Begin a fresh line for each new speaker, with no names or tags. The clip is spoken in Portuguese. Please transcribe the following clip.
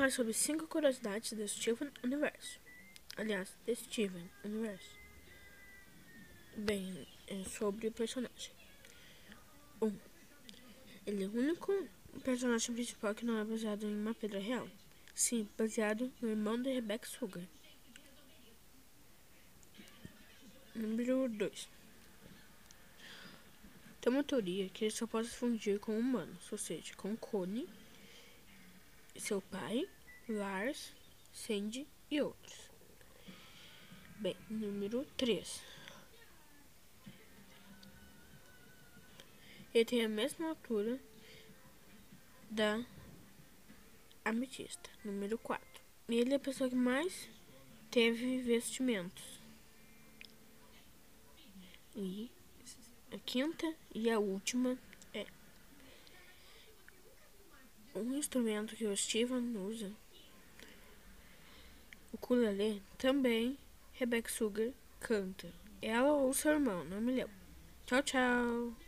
falar sobre 5 curiosidades do Steven Universo. Aliás, de Steven Universo. Bem, é sobre o personagem. 1. Ele é o único personagem principal que não é baseado em uma pedra real. Sim, baseado no irmão de Rebecca Sugar. Número 2. Tem uma teoria que ele só pode se fundir com humanos, ou seja, com Connie, seu pai, Lars, Sandy e outros. Bem, número 3. Ele tem a mesma altura da ametista. Número 4. Ele é a pessoa que mais teve vestimentos. E a quinta e a última é um instrumento que o Steven usa. O ukulele também Rebecca Sugar canta. Ela ou seu irmão, não me lembro. Tchau, tchau.